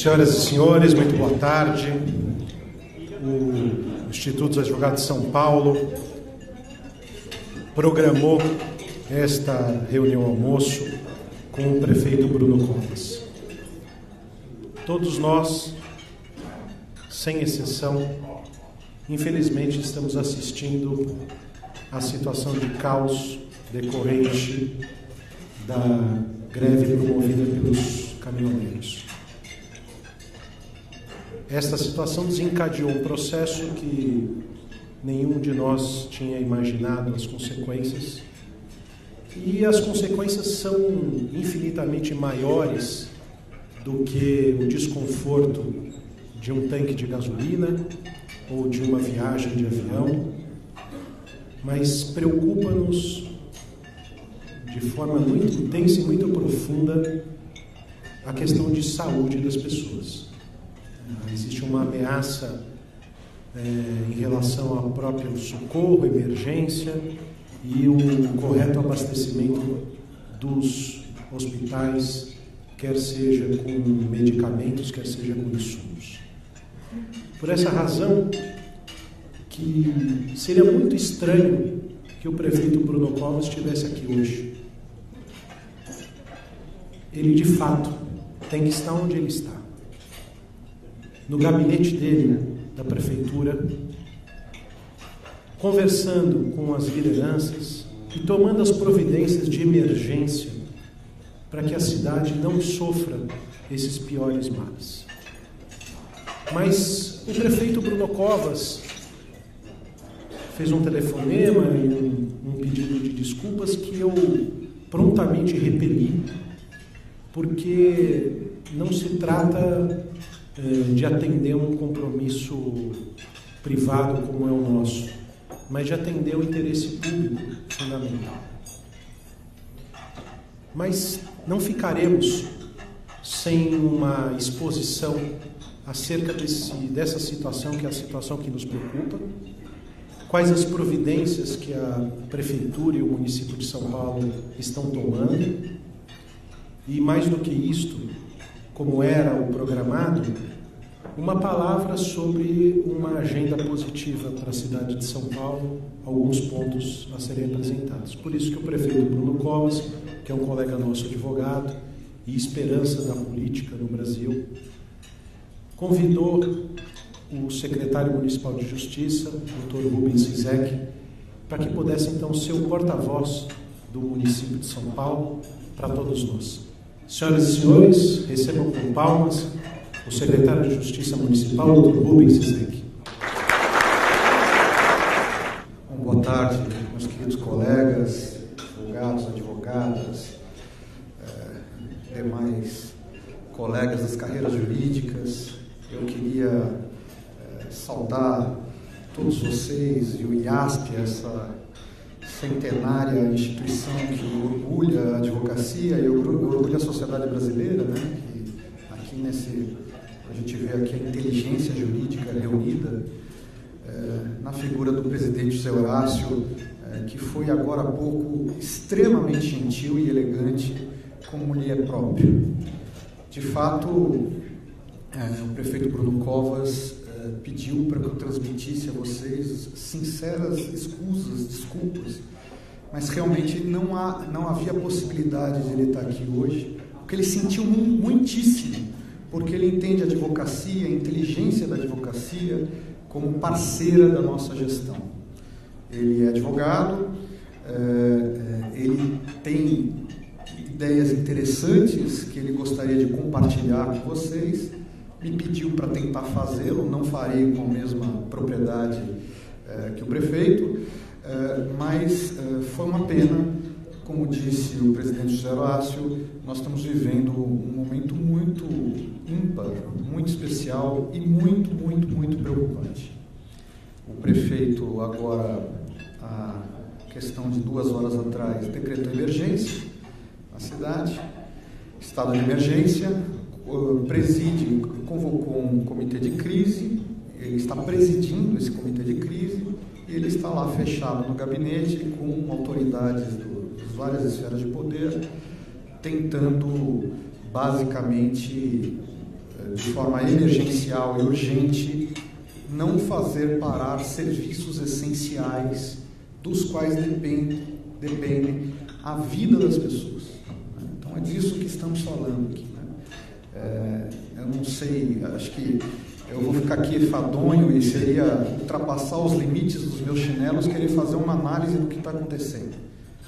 Senhoras e senhores, muito boa tarde. O Instituto dos Advogados de São Paulo programou esta reunião almoço com o prefeito Bruno Covas. Todos nós, sem exceção, infelizmente estamos assistindo à situação de caos decorrente da greve promovida pelos caminhoneiros. Esta situação desencadeou um processo que nenhum de nós tinha imaginado as consequências, e as consequências são infinitamente maiores do que o desconforto de um tanque de gasolina ou de uma viagem de avião, mas preocupa-nos de forma muito intensa e muito profunda a questão de saúde das pessoas. Existe uma ameaça em relação ao próprio socorro, emergência e o correto abastecimento dos hospitais, quer seja com medicamentos, quer seja com insumos. Por essa razão que seria muito estranho que o prefeito Bruno Covas estivesse aqui hoje. Ele, de fato, tem que estar onde ele está. No gabinete dele, da prefeitura, conversando com as lideranças e tomando as providências de emergência para que a cidade não sofra esses piores males. Mas o prefeito Bruno Covas fez um telefonema e um pedido de desculpas que eu prontamente repeli, porque não se trata de atender um compromisso privado como é o nosso, mas de atender o interesse público fundamental. Mas não ficaremos sem uma exposição acerca dessa situação, que é a situação que nos preocupa, quais as providências que a Prefeitura e o município de São Paulo estão tomando, e mais do que isto, como era o programado, uma palavra sobre uma agenda positiva para a cidade de São Paulo, alguns pontos a serem apresentados. Por isso que o prefeito Bruno Covas, que é um colega nosso advogado e esperança da política no Brasil, convidou o secretário municipal de Justiça, Dr. Rubens Rizek, para que pudesse então ser o porta-voz do município de São Paulo para todos nós. Senhoras e senhores, recebam com palmas o secretário de Justiça Municipal, Dr. Rubens Rizek. Boa tarde, meus queridos colegas, advogados, advogadas, demais colegas das carreiras jurídicas. Eu queria saudar todos vocês e o IASP, essa centenária instituição que orgulha a advocacia e orgulha a sociedade brasileira, né? Que aqui a gente vê aqui a inteligência jurídica reunida na figura do presidente José Horácio, que foi agora há pouco extremamente gentil e elegante, como lhe é próprio. De fato, o prefeito Bruno Covas pediu para que eu transmitisse a vocês sinceras desculpas, mas realmente não havia possibilidade de ele estar aqui hoje, porque ele sentiu muitíssimo, porque ele entende a advocacia, a inteligência da advocacia como parceira da nossa gestão. Ele é advogado, ele tem ideias interessantes que ele gostaria de compartilhar com vocês, me pediu para tentar fazê-lo, não farei com a mesma propriedade que o prefeito, mas foi uma pena, como disse o presidente José Horácio, nós estamos vivendo um momento muito ímpar, muito especial e muito, muito, muito preocupante. O prefeito agora, a questão de 2 horas atrás, decretou emergência na cidade, estado de emergência, convocou um comitê de crise, ele está presidindo esse comitê de crise e ele está lá fechado no gabinete com autoridades das várias esferas de poder, tentando basicamente de forma emergencial e urgente, não fazer parar serviços essenciais dos quais depende a vida das pessoas. Então é disso que estamos falando aqui. Eu não sei, acho que eu vou ficar aqui enfadonho e seria ultrapassar os limites dos meus chinelos querer fazer uma análise do que está acontecendo.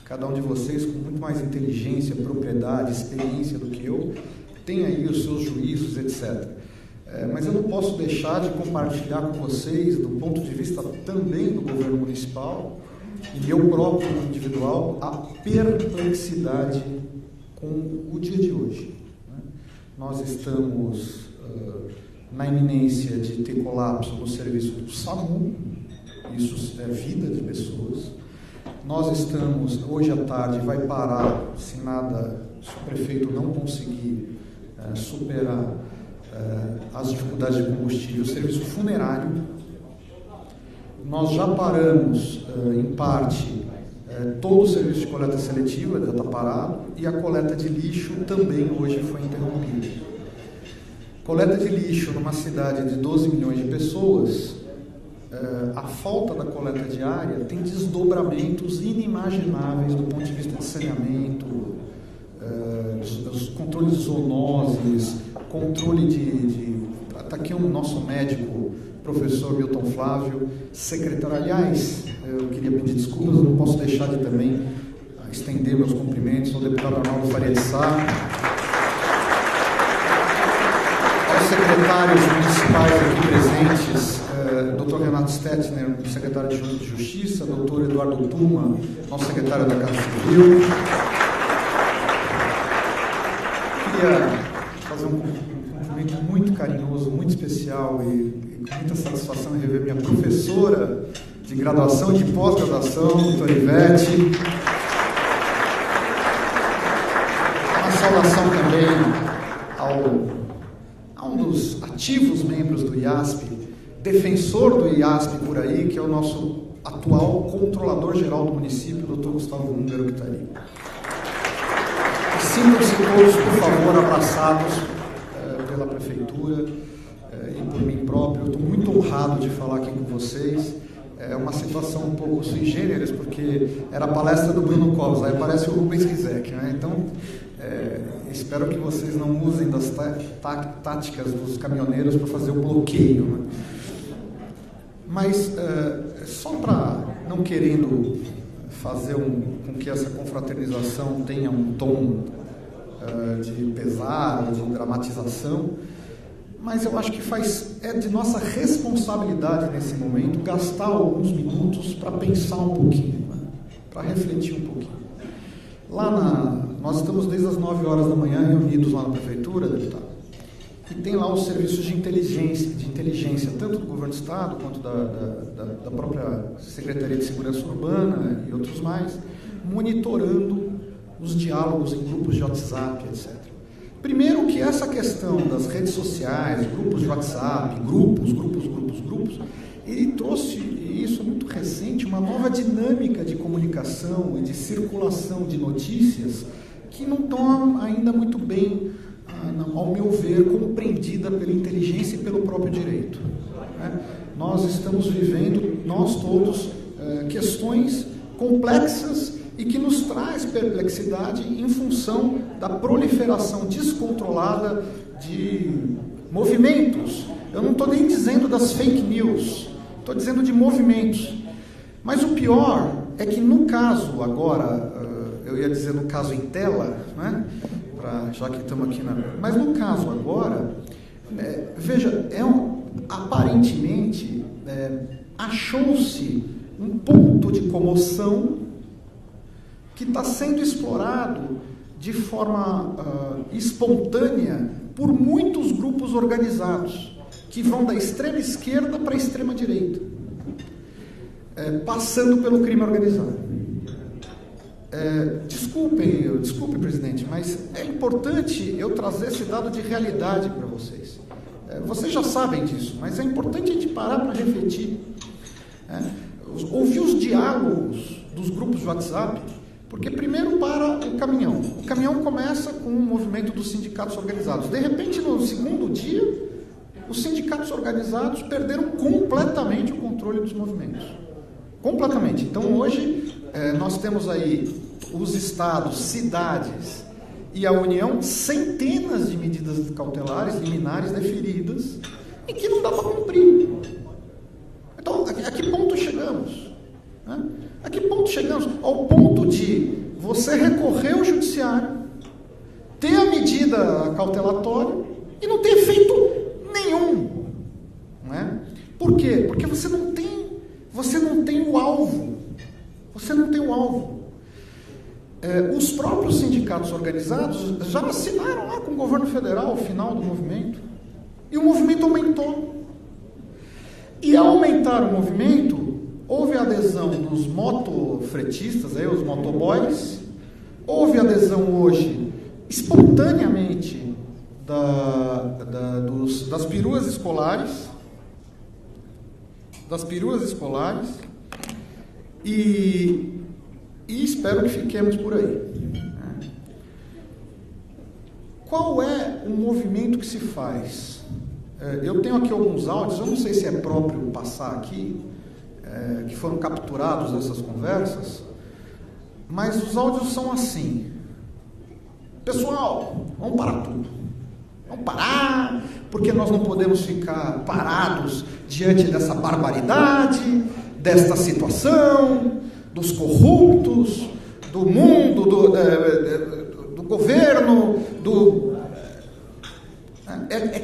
Cada um de vocês, com muito mais inteligência, propriedade, experiência do que eu, tem aí os seus juízos, etc. Mas eu não posso deixar de compartilhar com vocês, do ponto de vista também do governo municipal e meu próprio individual, a perplexidade com o dia de hoje. Nós estamos na iminência de ter colapso no serviço do SAMU, isso é vida de pessoas. Nós estamos, hoje à tarde, vai parar, se o prefeito não conseguir superar as dificuldades de combustível, o serviço funerário. Nós já paramos, em parte, todo o serviço de coleta seletiva já está parado, e a coleta de lixo também hoje foi interrompida. Coleta de lixo numa cidade de 12 milhões de pessoas, a falta da coleta diária tem desdobramentos inimagináveis do ponto de vista de saneamento, os controles de zoonoses, controle está aqui o nosso médico, professor Milton Flávio, secretário. Aliás, eu queria pedir desculpas, eu não posso deixar de também estender meus cumprimentos ao deputado Arnaldo Faria de Sá, aos secretários municipais aqui presentes, Dr. Renato Stettner, secretário de Justiça, Dr. Eduardo Tuma, nosso secretário da Casa Civil. Queria fazer um cumprimento muito carinhoso, muito especial e com muita satisfação em rever minha professora de graduação e de pós-graduação, doutora Ivete. Uma saudação também a um dos ativos membros do IASP, defensor do IASP por aí, que é o nosso atual controlador-geral do município, o Dr. Gustavo Húngaro, que está ali. Sintam-se todos, por favor, abraçados pela Prefeitura e por mim próprio. Eu estou muito honrado de falar aqui com vocês. É uma situação um pouco sui generis, porque era a palestra do Bruno Covas, aí aparece o Rubens Rizek, né? Então, espero que vocês não usem das táticas dos caminhoneiros para fazer o bloqueio, né? Mas, só para não querendo fazer com que essa confraternização tenha um tom de pesar, de dramatização, mas eu acho que é de nossa responsabilidade nesse momento gastar alguns minutos para pensar um pouquinho, né? Para refletir um pouquinho. Nós estamos desde as 9 horas da manhã reunidos lá na Prefeitura, deputado, e tem lá os serviços de inteligência, tanto do Governo do Estado quanto da própria Secretaria de Segurança Urbana e outros mais, monitorando os diálogos em grupos de WhatsApp, etc. Primeiro que essa questão das redes sociais, grupos de WhatsApp, grupos, ele trouxe, e isso é muito recente, uma nova dinâmica de comunicação e de circulação de notícias que não estão ainda muito bem, ao meu ver, compreendida pela inteligência e pelo próprio direito. Nós estamos vivendo, nós todos, questões complexas e que nos traz perplexidade em função da proliferação descontrolada de movimentos. Eu não estou nem dizendo das fake news, estou dizendo de movimentos. Mas o pior é que no caso agora, eu ia dizer no caso em tela, né? Já que estamos aqui mas no caso agora, veja, aparentemente achou-se um ponto de comoção que está sendo explorado de forma espontânea por muitos grupos organizados, que vão da extrema esquerda para a extrema direita, passando pelo crime organizado. Desculpe, presidente, mas é importante eu trazer esse dado de realidade para vocês. Vocês já sabem disso, mas é importante a gente parar para refletir. Ouvir os diálogos dos grupos de WhatsApp, Porque primeiro para o caminhão. O caminhão começa com o movimento dos sindicatos organizados. De repente, no segundo dia, os sindicatos organizados perderam completamente o controle dos movimentos. Completamente. Então, hoje, nós temos aí os estados, cidades e a União, centenas de medidas cautelares, liminares, deferidas, e que não dá para cumprir. Então, a que ponto chegamos? Né? A que ponto chegamos? Ao ponto de você recorrer ao judiciário, ter a medida cautelatória e não ter efeito nenhum. Não é? Por quê? Porque você não tem o alvo. Você não tem o alvo. Os próprios sindicatos organizados já assinaram lá com o governo federal o final do movimento. E o movimento aumentou. E ao aumentar o movimento, houve adesão dos motofretistas, os motoboys, houve adesão hoje, espontaneamente, das peruas escolares, e espero que fiquemos por aí. Qual é o movimento que se faz? Eu tenho aqui alguns áudios, eu não sei se é próprio passar aqui, que foram capturados dessas conversas, mas os áudios são assim: pessoal, vamos parar tudo, vamos parar, porque nós não podemos ficar parados diante dessa barbaridade, desta situação, dos corruptos, do mundo, do governo,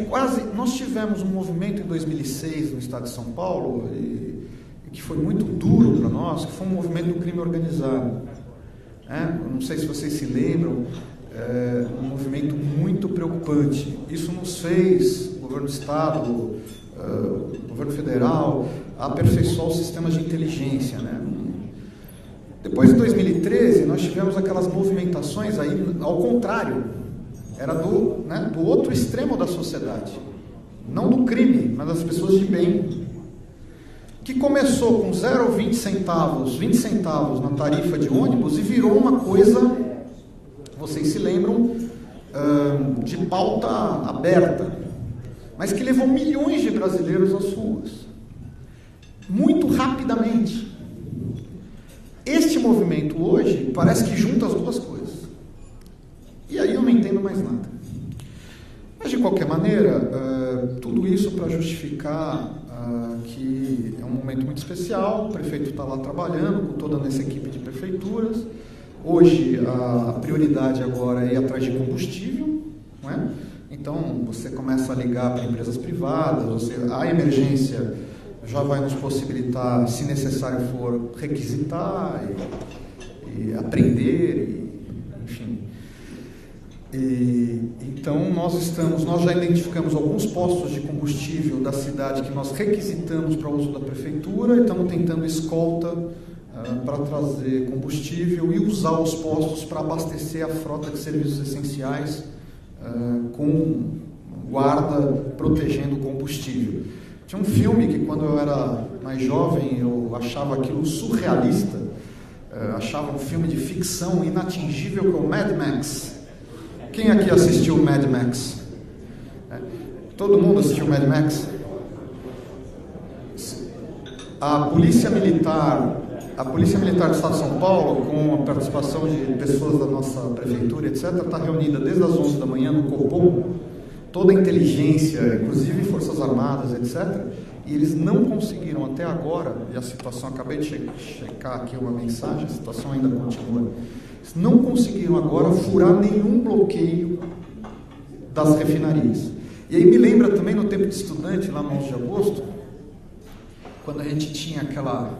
quase. Nós tivemos um movimento em 2006 no estado de São Paulo, que foi muito duro para nós, que foi um movimento do crime organizado. Não sei se vocês se lembram, um movimento muito preocupante. Isso nos fez, o governo do estado, o governo federal, aperfeiçoar os sistemas de inteligência, né? Depois de 2013, nós tivemos aquelas movimentações aí, ao contrário, era do outro extremo da sociedade, não do crime, mas das pessoas de bem, que começou com 0,20 centavos, 20 centavos na tarifa de ônibus e virou uma coisa, vocês se lembram, de pauta aberta, mas que levou milhões de brasileiros às ruas, muito rapidamente. Este movimento hoje parece que junta as duas coisas. E aí eu não entendo mais nada. Mas, de qualquer maneira, tudo isso para justificar que é um momento muito especial. O prefeito está lá trabalhando com toda essa equipe de prefeituras. Hoje, a prioridade agora é ir atrás de combustível, não é? Então, você começa a ligar para empresas privadas, a emergência já vai nos possibilitar, se necessário for, requisitar e aprender, enfim. Então nós já identificamos alguns postos de combustível da cidade que nós requisitamos para uso da prefeitura e estamos tentando escolta para trazer combustível e usar os postos para abastecer a frota de serviços essenciais com guarda protegendo o combustível. Tinha um filme que, quando eu era mais jovem, eu achava aquilo surrealista, achava um filme de ficção inatingível, que é o Mad Max. Quem aqui assistiu o Mad Max? Todo mundo assistiu o Mad Max? A Polícia Militar do Estado de São Paulo, com a participação de pessoas da nossa prefeitura, etc., está reunida desde as 11 da manhã no Copom, toda a inteligência, inclusive Forças Armadas, etc., e eles não conseguiram até agora, e a situação, acabei de checar aqui uma mensagem, a situação ainda continua, eles não conseguiram agora furar nenhum bloqueio das refinarias. E aí me lembra também no tempo de estudante, lá no 11 de agosto, quando a gente tinha aquela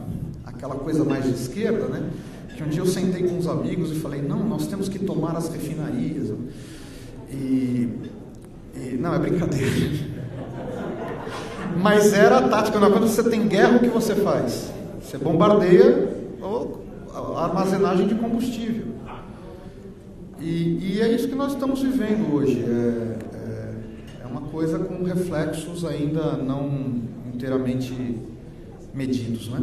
coisa mais de esquerda, né? Que um dia eu sentei com uns amigos e falei, não, nós temos que tomar as refinarias. Não, é brincadeira. Mas era a tática. Quando você tem guerra, o que você faz? Você bombardeia a armazenagem de combustível. E é isso que nós estamos vivendo hoje. É uma coisa com reflexos ainda não inteiramente medidos, né?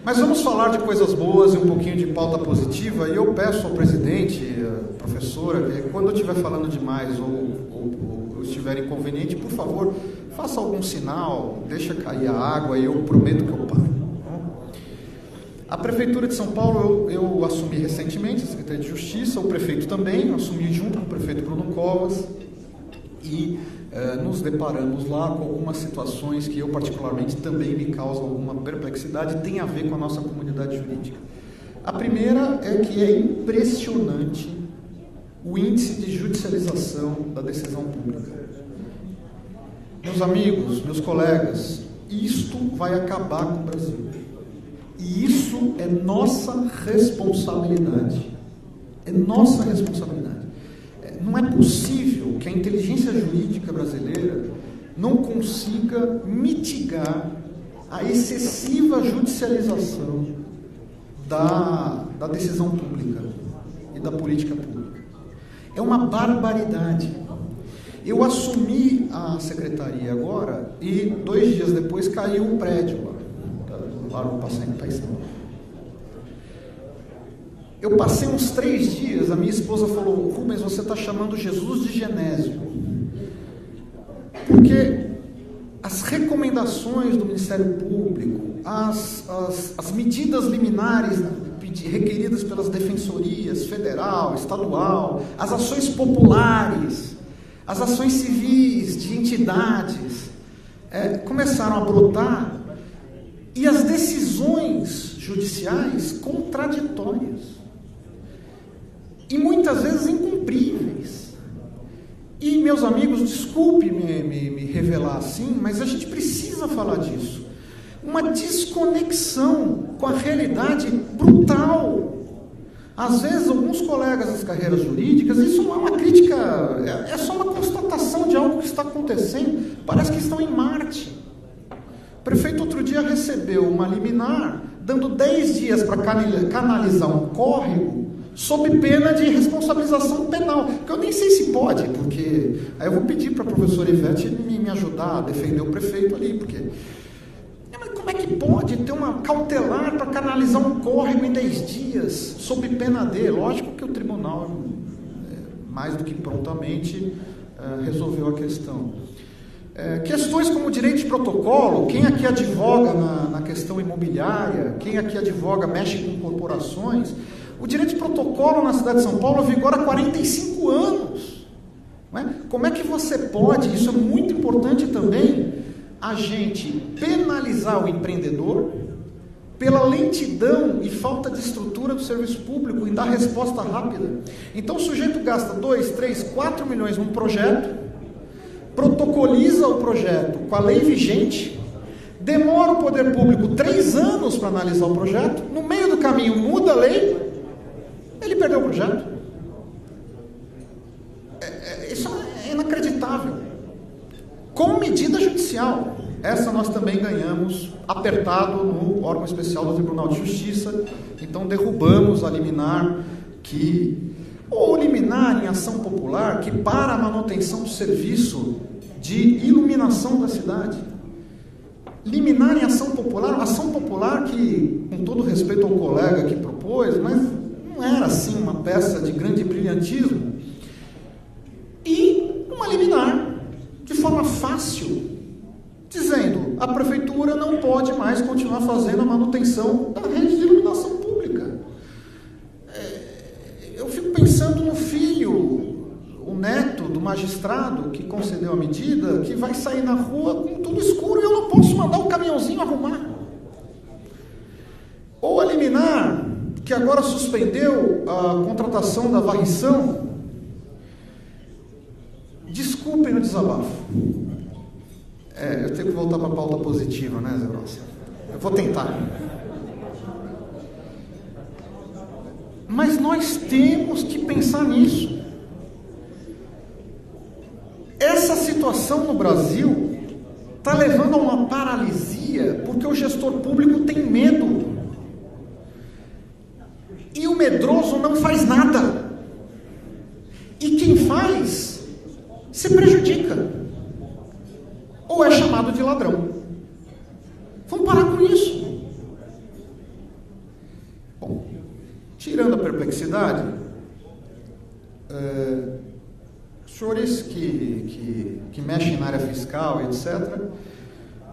Mas vamos falar de coisas boas e um pouquinho de pauta positiva, e eu peço ao presidente, professora, que quando eu estiver falando demais ou estiver inconveniente, por favor, faça algum sinal, deixa cair a água e eu prometo que eu paro. A Prefeitura de São Paulo, eu assumi recentemente, a Secretaria de Justiça, o prefeito também, eu assumi junto com o prefeito Bruno Covas, e nos deparamos lá com algumas situações que eu particularmente também me causam alguma perplexidade, tem a ver com a nossa comunidade jurídica. A primeira é que é impressionante o índice de judicialização da decisão pública. Meus amigos, meus colegas, isto vai acabar com o Brasil. E isso é nossa responsabilidade. É nossa responsabilidade. Não é possível que a inteligência jurídica brasileira não consiga mitigar a excessiva judicialização da decisão pública e da política pública. É uma barbaridade. Eu assumi a secretaria agora e 2 dias depois caiu um prédio lá no Paissandu. Eu passei uns 3 dias, a minha esposa falou: Rubens, você está chamando Jesus de Genésio. Porque as recomendações do Ministério Público, as medidas liminares requeridas pelas defensorias federal, estadual, as ações populares, as ações civis de entidades começaram a brotar, e as decisões judiciais contraditórias e muitas vezes incumpríveis. E, meus amigos, desculpe me revelar assim, mas a gente precisa falar disso. Uma desconexão com a realidade brutal. Às vezes, alguns colegas das carreiras jurídicas, isso não é uma crítica, é só uma constatação de algo que está acontecendo. Parece que estão em Marte. O prefeito outro dia recebeu uma liminar, dando 10 dias para canalizar um córrego, sob pena de responsabilização penal, que eu nem sei se pode, porque aí eu vou pedir para a professora Ivete me ajudar a defender o prefeito ali, porque mas como é que pode ter uma cautelar para canalizar um córrego em 10 dias, sob pena de? Lógico que o tribunal, mais do que prontamente, resolveu a questão. Questões como direito de protocolo, quem aqui advoga na questão imobiliária, quem aqui advoga, mexe com corporações. O direito de protocolo na cidade de São Paulo vigora há 45 anos. Não é? Como é que você pode, isso é muito importante também, a gente penalizar o empreendedor pela lentidão e falta de estrutura do serviço público em dar resposta rápida? Então o sujeito gasta 2, 3, 4 milhões num projeto, protocoliza o projeto com a lei vigente, demora o poder público 3 anos para analisar o projeto, no meio do caminho muda a lei, ele perdeu o projeto. Isso é inacreditável. Com medida judicial, essa nós também ganhamos apertado no órgão especial do Tribunal de Justiça, então derrubamos a liminar ou liminar em ação popular que para a manutenção do serviço de iluminação da cidade. Liminar em ação popular que, com todo respeito ao colega que propôs, mas não era assim uma peça de grande brilhantismo, e uma liminar de forma fácil, dizendo: a prefeitura não pode mais continuar fazendo a manutenção da rede de iluminação pública. Eu fico pensando no filho, o neto do magistrado que concedeu a medida, que vai sair na rua com tudo escuro e eu não posso mandar o caminhãozinho arrumar. Ou a liminar que agora suspendeu a contratação da varrição. Desculpem o desabafo. Eu tenho que voltar para a pauta positiva, né, Zé Rosa? Eu vou tentar. Mas nós temos que pensar nisso. Essa situação no Brasil está levando a uma paralisia porque o gestor público tem medo. E o medroso não faz nada. E quem faz se prejudica. Ou é chamado de ladrão. Vamos parar com isso. Bom, tirando a perplexidade, os senhores que mexem na área fiscal, etc.,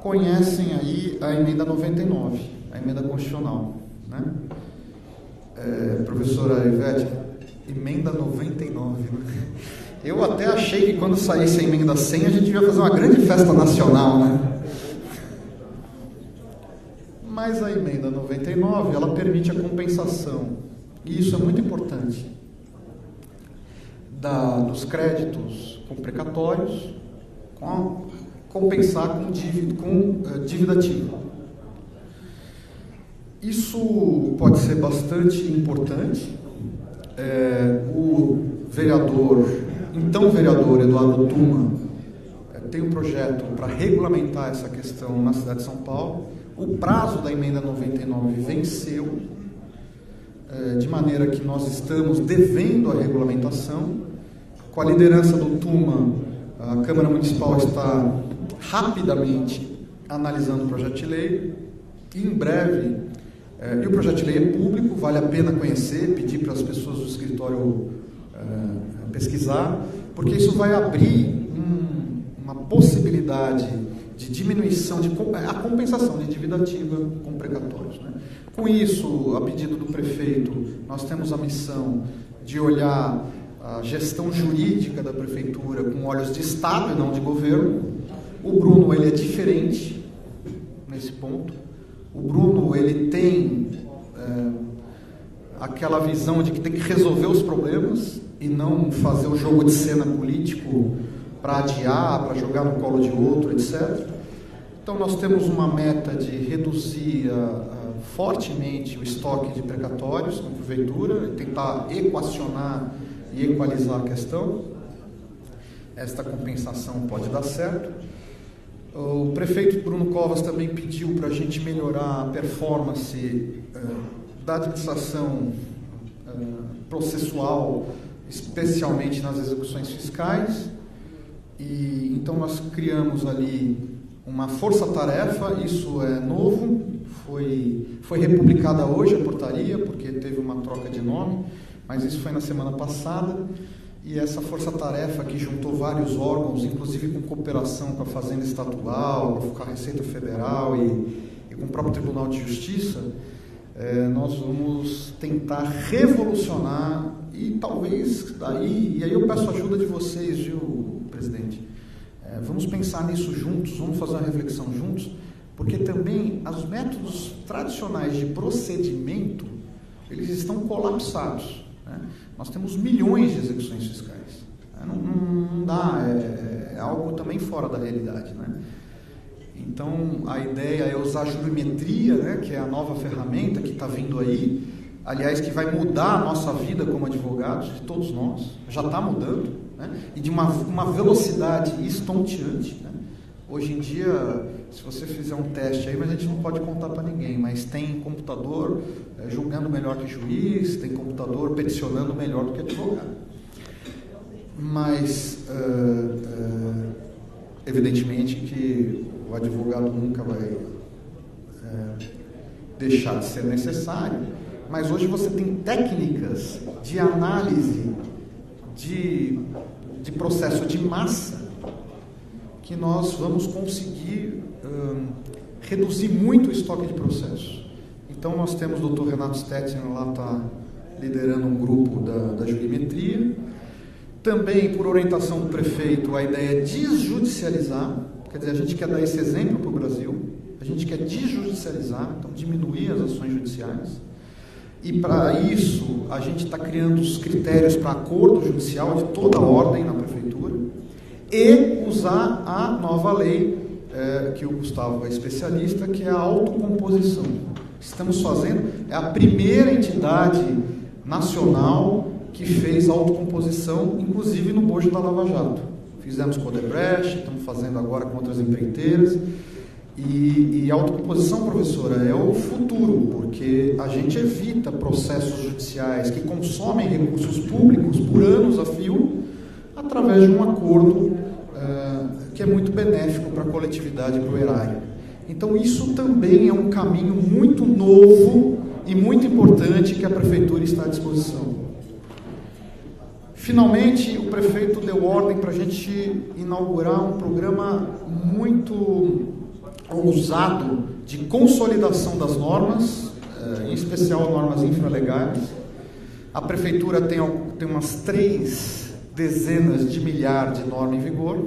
conhecem aí a emenda 99, a emenda constitucional, né? Professora Ivete, emenda 99, né? Eu até achei que quando saísse a emenda 100 a gente ia fazer uma grande festa nacional, né? Mas a emenda 99, ela permite a compensação, e isso é muito importante, dos créditos com precatórios, compensar com dívida ativa. Isso pode ser bastante importante. O então vereador Eduardo Tuma tem um projeto para regulamentar essa questão na cidade de São Paulo. O prazo da emenda 99 venceu, de maneira que nós estamos devendo a regulamentação. Com a liderança do Tuma, a Câmara Municipal está rapidamente analisando o projeto de lei. E em breve, e o projeto de lei é público, vale a pena conhecer, pedir para as pessoas do escritório pesquisar, porque isso vai abrir uma possibilidade de diminuição, a compensação de dívida ativa com precatórios, né? Com isso, a pedido do prefeito, nós temos a missão de olhar a gestão jurídica da prefeitura com olhos de Estado e não de governo. O Bruno, ele é diferente nesse ponto. O Bruno, ele tem aquela visão de que tem que resolver os problemas e não fazer o jogo de cena político para adiar, para jogar no colo de outro, etc. Então, nós temos uma meta de reduzir fortemente o estoque de precatórios com a prefeitura, tentar equacionar e equalizar a questão. Esta compensação pode dar certo. O prefeito Bruno Covas também pediu para a gente melhorar a performance da administração processual, especialmente nas execuções fiscais. E então nós criamos ali uma força-tarefa, isso é novo, foi republicada hoje a portaria, porque teve uma troca de nome, mas isso foi na semana passada. E essa força-tarefa que juntou vários órgãos, inclusive com cooperação com a Fazenda Estadual, com a Receita Federal e com o próprio Tribunal de Justiça, nós vamos tentar revolucionar e talvez daí, e aí eu peço a ajuda de vocês, viu, presidente? Vamos pensar nisso juntos, vamos fazer uma reflexão juntos, porque também os métodos tradicionais de procedimento, eles estão colapsados, né? Nós temos milhões de execuções fiscais. Não dá, é algo também fora da realidade, né? Então, a ideia é usar a jurimetria, né, que é a nova ferramenta que está vindo aí, aliás, que vai mudar a nossa vida como advogados, de todos nós, já está mudando, né, e de uma velocidade estonteante, né? Hoje em dia, se você fizer um teste aí, mas a gente não pode contar para ninguém, mas tem computador julgando melhor que juiz, tem computador peticionando melhor do que advogado. Mas, evidentemente que o advogado nunca vai deixar de ser necessário, mas hoje você tem técnicas de análise de processo de massa que nós vamos conseguir reduzir muito o estoque de processos. Então, nós temos o Dr. Renato Stetzer lá, está liderando um grupo da jurimetria. Também, por orientação do prefeito, a ideia é desjudicializar, quer dizer, a gente quer dar esse exemplo para o Brasil, a gente quer desjudicializar, então diminuir as ações judiciais. E para isso, a gente está criando os critérios para acordo judicial de toda ordem na prefeitura e usar a nova lei, que o Gustavo é especialista, que é a autocomposição. Estamos fazendo, é a primeira entidade nacional que fez autocomposição, inclusive no bojo da Lava Jato. Fizemos com o Odebrecht, estamos fazendo agora com outras empreiteiras. E a autocomposição, professora, é o futuro, porque a gente evita processos judiciais que consomem recursos públicos por anos a fio, através de um acordo que é muito benéfico para a coletividade e para o erário. Então, isso também é um caminho muito novo e muito importante que a Prefeitura está à disposição. Finalmente, o prefeito deu ordem para a gente inaugurar um programa muito ousado de consolidação das normas, em especial normas infralegais. A Prefeitura tem umas 3 dezenas de milhares de normas em vigor,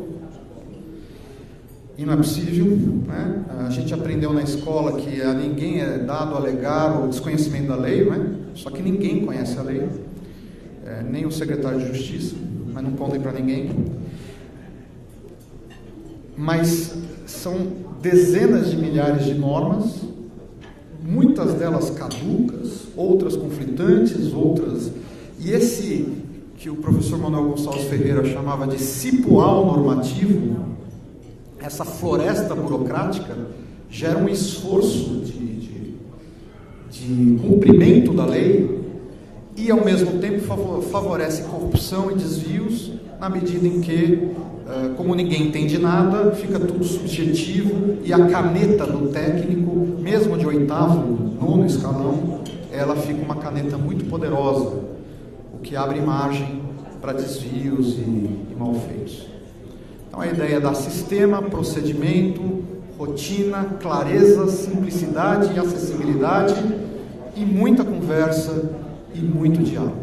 e não é possível, né? A gente aprendeu na escola que a ninguém é dado alegar o desconhecimento da lei, né? Só que ninguém conhece a lei, nem o secretário de Justiça, mas não contem para ninguém. Mas são dezenas de milhares de normas, muitas delas caducas, outras conflitantes, outras... E esse que o professor Manuel Gonçalves Ferreira chamava de cipoal normativo, essa floresta burocrática, gera um esforço de cumprimento da lei e, ao mesmo tempo, favorece corrupção e desvios, na medida em que, como ninguém entende nada, fica tudo subjetivo e a caneta do técnico, mesmo de 8º, 9º escalão, ela fica uma caneta muito poderosa, o que abre margem para desvios e malfeitos. Então a ideia é dar sistema, procedimento, rotina, clareza, simplicidade e acessibilidade e muita conversa e muito diálogo.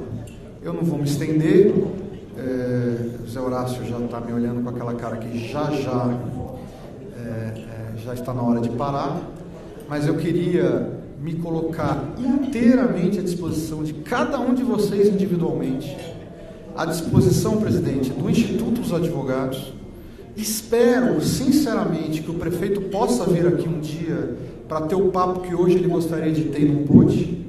Eu não vou me estender, o Zé Horácio já está me olhando com aquela cara que já está na hora de parar, mas eu queria me colocar inteiramente à disposição de cada um de vocês individualmente, à disposição, presidente, do Instituto dos Advogados. Espero, sinceramente, que o prefeito possa vir aqui um dia para ter o papo que hoje ele gostaria de ter e não pôde.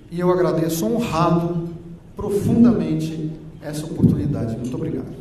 E eu agradeço honrado profundamente essa oportunidade. Muito obrigado.